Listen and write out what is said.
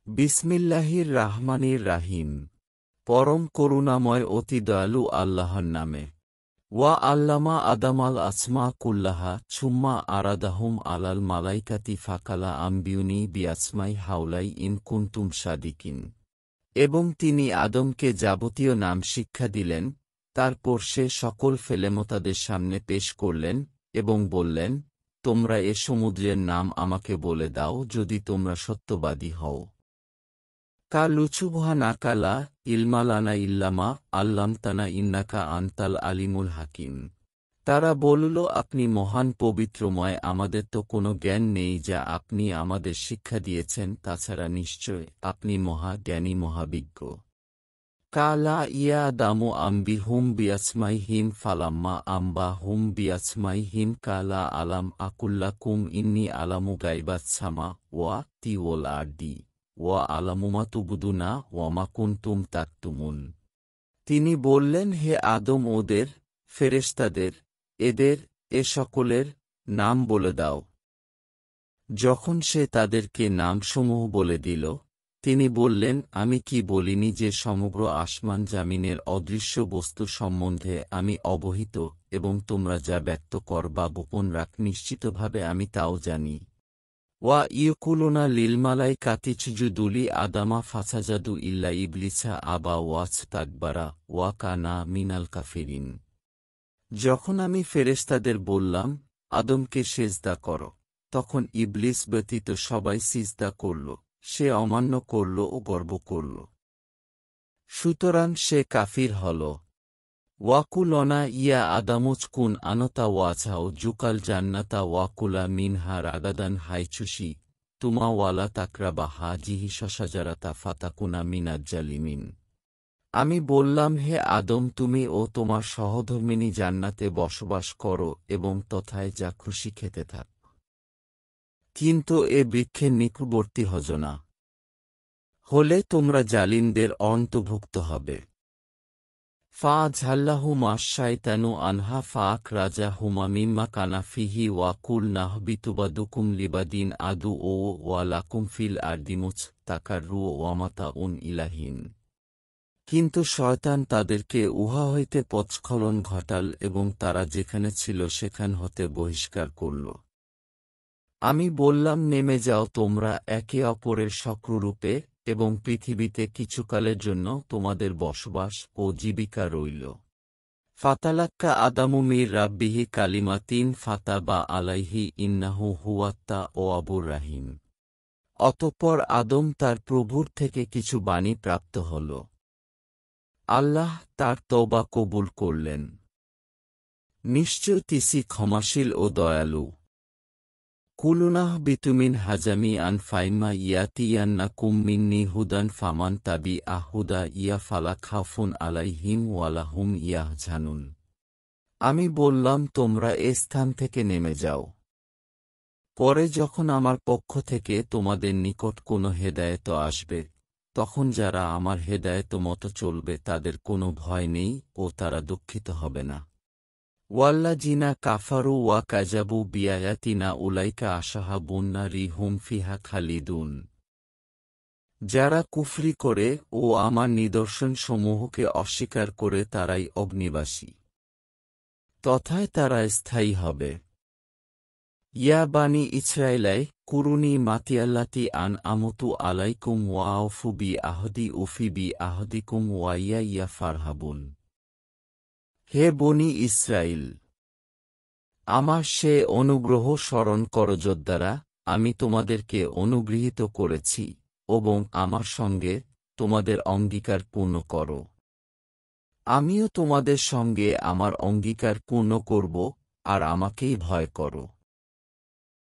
বিসমিল্লাহির রাহমানির রাহিম। পরম করুণাময় অতি দয়ালু আল্লাহর নামে। ওয়া আল্লামা আদামাল আসমা কুল্লাহা সুম্মা আরাদাহুম আলাল মালাইকাতি ফাকালা আম্বিউনি বিয়াসমাই হাউলাই ইন কুনতুম সাদিকিন। এবং তিনি আদমকে যাবতীয় নাম শিক্ষা দিলেন, তারপর সে সকল ফেলেমতাদের সামনে পেশ করলেন এবং বললেন, তোমরা এ সমুদ্রের নাম আমাকে বলে দাও যদি তোমরা সত্যবাদী হও। কা লুচুবহানাকা লা ইলমালানা ইল্লামা আল্লামতানা ইন্নাকা আনতাল আলিমুল হাকিম। তারা বলল, আপনি মহান পবিত্রময়, আমাদের তো কোনো জ্ঞান নেই যা আপনি আমাদের শিক্ষা দিয়েছেন, তাছাড়া নিশ্চয় আপনি মহাজ্ঞানী মহাবিজ্ঞ। কালা ইয়া দামু আম্বি হুম বিয়াসমাই হিম ফালাম্মা আম্বা হুম বিয়াসমাই হিম কালা আলাম আকুল্লা কুম ইন্নি আলামু গাইবাত সামা ওয়া তি ওল আরদি ওয়া আলামুমা তুবুদুনা ওয়ামা কুনতুম তাকতুমুন। তিনি বললেন, হে আদম, ওদের, ফেরেশতাদের, এদের, এ সকলের নাম বলে দাও। যখন সে তাদেরকে নামসমূহ বলে দিল, তিনি বললেন, আমি কি বলিনি যে সমগ্র আসমান জামিনের অদৃশ্য বস্তু সম্বন্ধে আমি অবহিত, এবং তোমরা যা ব্যক্ত কর বা গোপন রাখ নিশ্চিতভাবে আমি তাও জানি। ওয়া ইয়কুলুনা লিলমালাই কাতিচুজুদুলি আদামা ফাসাজাদু ইল্লা ইবলিসা আবা ওয়াস্তাকবারা ওয়া কানা মিনাল কাফিরিন। যখন আমি ফেরেশতাদের বললাম, আদমকে সেজদা কর, তখন ইবলিস ব্যতীত সবাই সিজদা করল, সে অমান্য করল ও গর্ব করল। সুতরাং সে কাফির হল। ওয়াকুলনা ইয়া আদামুজকুন আনতা ওয়াছাও জুকাল জান্নাতা ওয়াকুলা মিনহা রাগাদান হাইচুসি তুমা ওয়ালা তাকরাবা হাজিহি শশাজারাতা ফাতাকুনা মিনাজ জালিমিন। আমি বললাম, হে আদম, তুমি ও তোমার সহধর্মিণী জান্নাতে বসবাস করো এবং তথায় যা খুশি খেতে থাক, কিন্তু এ বৃক্ষের নিকটবর্তী হজ না, হলে তোমরা জালিমদের অন্তর্ভুক্ত হবে। ফা ঝাল্লাহুমা শায়তানু আনহা ফাক রাজা হুমা মিম্মা কানা ফিহি ওয়াকুল নাহবিতুবাদুকুম লিবাদিন আদু ও ওয়ালাকুম ফিল আরদিমুচ তাকাররু ওয়ামাতা উন ইলাহিন। কিন্তু শয়তান তাদেরকে উহা হইতে পথস্খলন ঘটাল এবং তারা যেখানে ছিল সেখান হতে বহিষ্কার করল। আমি বললাম, নেমে যাও তোমরা একে অপরের শত্রুরূপে, এবং পৃথিবীতে কিছুকালের জন্য তোমাদের বসবাস ও জীবিকা রইল। ফাতালাক্কা আদামু মির রাব্বিহি কালিমাতিন ফাতাবা আলাইহি ইন্নাহু হুয়াত্তা ও আবুর রাহিম। অতঃপর আদম তার প্রভুর থেকে কিছু বাণী প্রাপ্ত হল। আল্লাহ তার তওবা কবুল করলেন। নিশ্চয় তিসি ক্ষমাশীল ও দয়ালু। কুলুনাহ বিতুমিন হাজামি আন ফাইমা ইয়াতিয়ান্না কুম্মিন্নি হুদান ফামান তাবি আহুদা ইয়া ফালা খাফুন আলাইহিম ওয়ালাহুম ইয়াহজানুন। আমি বললাম, তোমরা এ স্থান থেকে নেমে যাও। পরে যখন আমার পক্ষ থেকে তোমাদের নিকট কোনো হেদায়েত আসবে, তখন যারা আমার হেদায়েত মতো চলবে তাদের কোনো ভয় নেই ও তারা দুঃখিত হবে না। ওয়াল্লাযিনা কাফারু ওয়া কাযাবু বিআয়াতিনা উলাইকা আসহাবুন নারি হুম ফিহা খালিদুন। যারা কুফরি করে ও আমার নিদর্শনসমূহকে অস্বীকার করে তারাই অগ্নিবাসী, তথায় তারা স্থায়ী হবে। ইয়া বানি ইসরাঈলাই কুরুনি মাতিয়াল্লাতি আন আমতু আলাইকুম ওয়া আউফু বি আহদি উফি বি আহদিকুম ওয়া ইয়া ফারহাবুন। হে বনি ইসরাইল, আমার সে অনুগ্রহ স্মরণ কর যদ্বারা আমি তোমাদেরকে অনুগৃহীত করেছি, এবং আমার সঙ্গে তোমাদের অঙ্গীকার পূর্ণ কর। আমিও তোমাদের সঙ্গে আমার অঙ্গীকার পূর্ণ করব, আর আমাকেই ভয় করো।